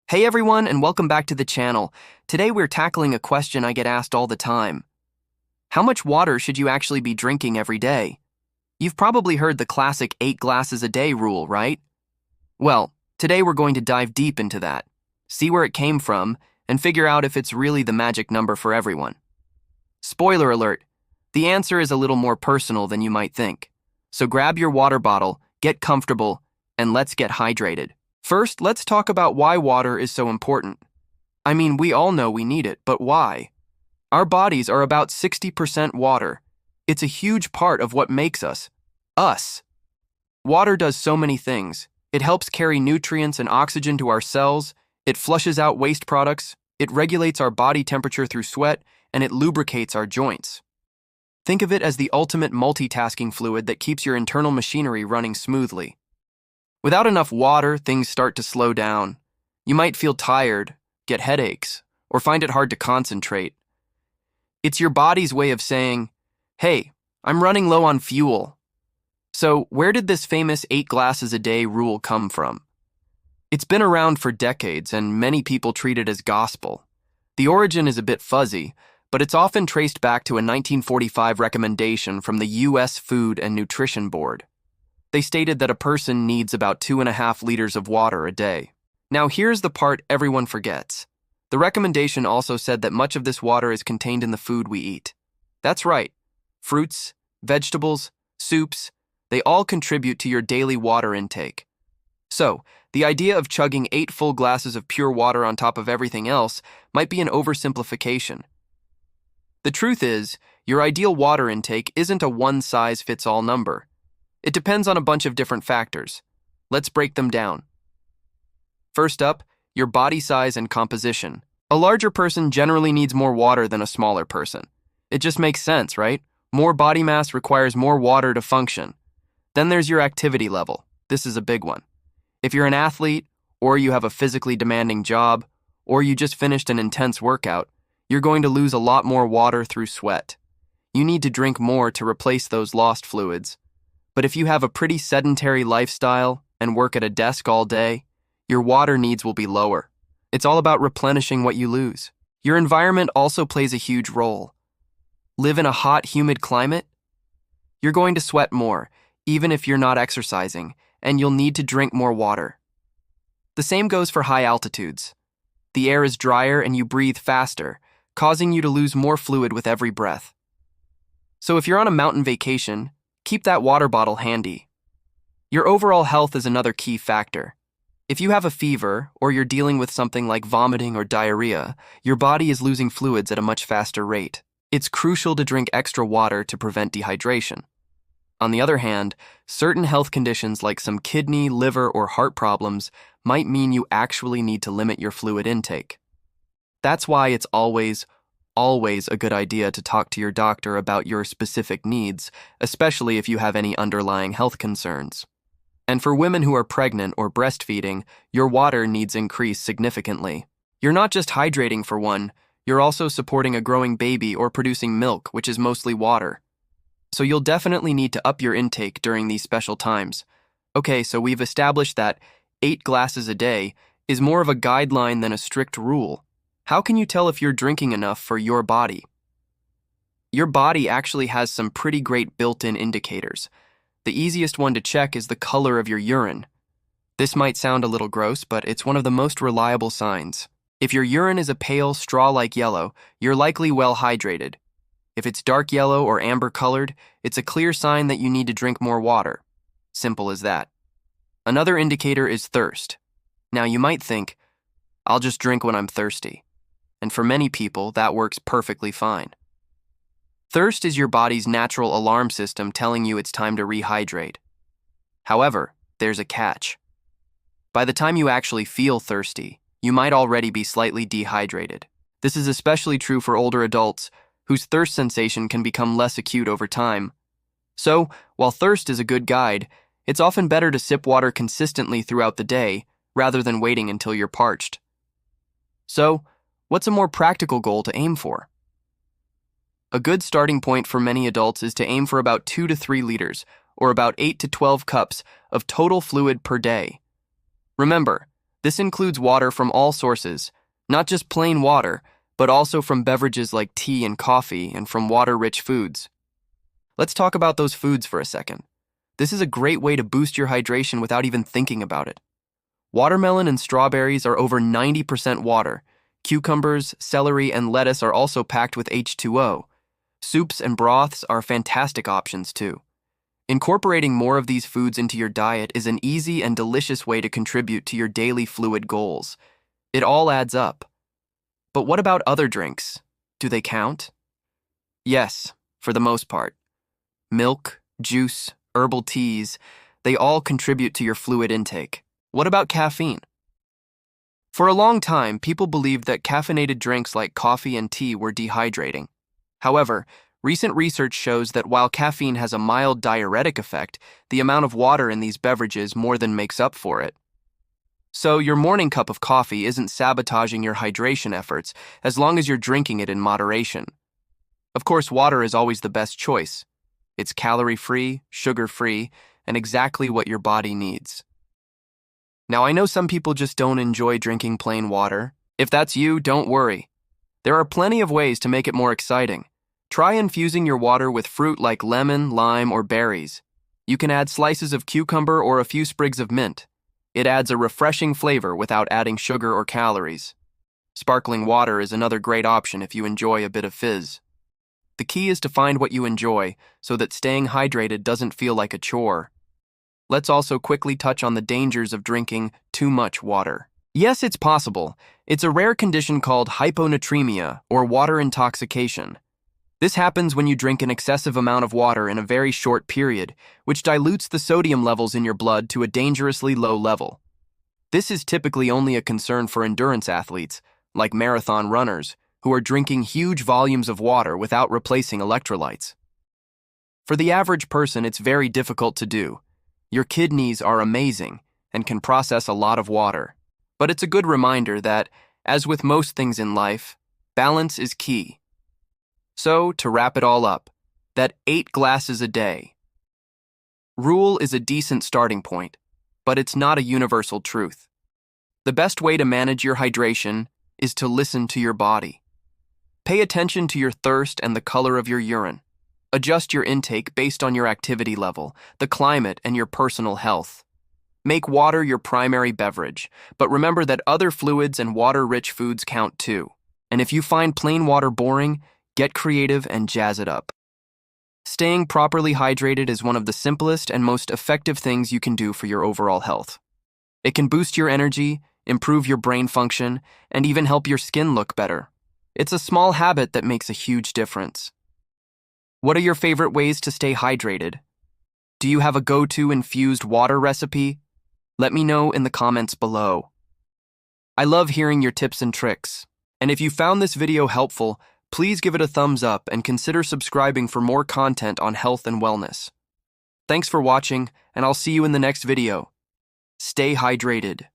Hey everyone, and welcome back to the channel. Today we're tackling a question I get asked all the time. How much water should you actually be drinking every day? You've probably heard the classic 8 glasses a day rule, right? Well, today we're going to dive deep into that, see where it came from, and figure out if it's really the magic number for everyone. Spoiler alert, the answer is a little more personal than you might think. So grab your water bottle, get comfortable, and let's get hydrated. First, let's talk about why water is so important. I mean, we all know we need it, but why? Our bodies are about 60% water. It's a huge part of what makes us, us. Water does so many things. It helps carry nutrients and oxygen to our cells, it flushes out waste products, it regulates our body temperature through sweat, and it lubricates our joints. Think of it as the ultimate multitasking fluid that keeps your internal machinery running smoothly. Without enough water, things start to slow down. You might feel tired, get headaches, or find it hard to concentrate. It's your body's way of saying, hey, I'm running low on fuel. So, where did this famous 8 glasses a day rule come from? It's been around for decades, and many people treat it as gospel. The origin is a bit fuzzy, but it's often traced back to a 1945 recommendation from the U.S. Food and Nutrition Board. They stated that a person needs about 2.5 liters of water a day. Now here's the part everyone forgets. The recommendation also said that much of this water is contained in the food we eat. That's right. Fruits, vegetables, soups, they all contribute to your daily water intake. So, the idea of chugging 8 full glasses of pure water on top of everything else might be an oversimplification. The truth is, your ideal water intake isn't a one-size-fits-all number. It depends on a bunch of different factors. Let's break them down. First up, your body size and composition. A larger person generally needs more water than a smaller person. It just makes sense, right? More body mass requires more water to function. Then there's your activity level. This is a big one. If you're an athlete, or you have a physically demanding job, or you just finished an intense workout, you're going to lose a lot more water through sweat. You need to drink more to replace those lost fluids. But if you have a pretty sedentary lifestyle and work at a desk all day, your water needs will be lower. It's all about replenishing what you lose. Your environment also plays a huge role. Live in a hot, humid climate? You're going to sweat more, even if you're not exercising, and you'll need to drink more water. The same goes for high altitudes. The air is drier and you breathe faster, causing you to lose more fluid with every breath. So if you're on a mountain vacation, keep that water bottle handy. Your overall health is another key factor. If you have a fever, or you're dealing with something like vomiting or diarrhea, your body is losing fluids at a much faster rate. It's crucial to drink extra water to prevent dehydration. On the other hand, certain health conditions like some kidney, liver, or heart problems might mean you actually need to limit your fluid intake. That's why it's always a good idea to talk to your doctor about your specific needs, especially if you have any underlying health concerns. And for women who are pregnant or breastfeeding, your water needs increase significantly. You're not just hydrating for one, you're also supporting a growing baby or producing milk, which is mostly water. So you'll definitely need to up your intake during these special times. Okay, so we've established that 8 glasses a day is more of a guideline than a strict rule. How can you tell if you're drinking enough for your body? Your body actually has some pretty great built-in indicators. The easiest one to check is the color of your urine. This might sound a little gross, but it's one of the most reliable signs. If your urine is a pale, straw-like yellow, you're likely well hydrated. If it's dark yellow or amber-colored, it's a clear sign that you need to drink more water. Simple as that. Another indicator is thirst. Now you might think, I'll just drink when I'm thirsty. And for many people, that works perfectly fine. Thirst is your body's natural alarm system telling you it's time to rehydrate. However, there's a catch. By the time you actually feel thirsty, you might already be slightly dehydrated. This is especially true for older adults, whose thirst sensation can become less acute over time. So, while thirst is a good guide, it's often better to sip water consistently throughout the day, rather than waiting until you're parched. So, what's a more practical goal to aim for? A good starting point for many adults is to aim for about 2 to 3 liters, or about 8 to 12 cups, of total fluid per day. Remember, This includes water from all sources, not just plain water, but also from beverages like tea and coffee and from water-rich foods. Let's talk about those foods for a second. This is a great way to boost your hydration without even thinking about it. Watermelon and strawberries are over 90% water. Cucumbers, celery, and lettuce are also packed with H2O. Soups and broths are fantastic options too. Incorporating more of these foods into your diet is an easy and delicious way to contribute to your daily fluid goals. It all adds up. But what about other drinks? Do they count? Yes, for the most part. Milk, juice, herbal teas, they all contribute to your fluid intake. What about caffeine? For a long time, people believed that caffeinated drinks like coffee and tea were dehydrating. However, recent research shows that while caffeine has a mild diuretic effect, the amount of water in these beverages more than makes up for it. So your morning cup of coffee isn't sabotaging your hydration efforts as long as you're drinking it in moderation. Of course, water is always the best choice. It's calorie-free, sugar-free, and exactly what your body needs. Now, I know some people just don't enjoy drinking plain water. If that's you, don't worry. There are plenty of ways to make it more exciting. Try infusing your water with fruit like lemon, lime, or berries. You can add slices of cucumber or a few sprigs of mint. It adds a refreshing flavor without adding sugar or calories. Sparkling water is another great option if you enjoy a bit of fizz. The key is to find what you enjoy so that staying hydrated doesn't feel like a chore. Let's also quickly touch on the dangers of drinking too much water. Yes, it's possible. It's a rare condition called hyponatremia, or water intoxication. This happens when you drink an excessive amount of water in a very short period, which dilutes the sodium levels in your blood to a dangerously low level. This is typically only a concern for endurance athletes, like marathon runners, who are drinking huge volumes of water without replacing electrolytes. For the average person, it's very difficult to do. Your kidneys are amazing and can process a lot of water. But it's a good reminder that, as with most things in life, balance is key. So, to wrap it all up, that 8 glasses a day rule is a decent starting point, but it's not a universal truth. The best way to manage your hydration is to listen to your body. Pay attention to your thirst and the color of your urine. Adjust your intake based on your activity level, the climate, and your personal health. Make water your primary beverage, but remember that other fluids and water-rich foods count too. And if you find plain water boring, get creative and jazz it up. Staying properly hydrated is one of the simplest and most effective things you can do for your overall health. It can boost your energy, improve your brain function, and even help your skin look better. It's a small habit that makes a huge difference. What are your favorite ways to stay hydrated? Do you have a go-to infused water recipe? Let me know in the comments below. I love hearing your tips and tricks. And if you found this video helpful, please give it a thumbs up and consider subscribing for more content on health and wellness. Thanks for watching, and I'll see you in the next video. Stay hydrated.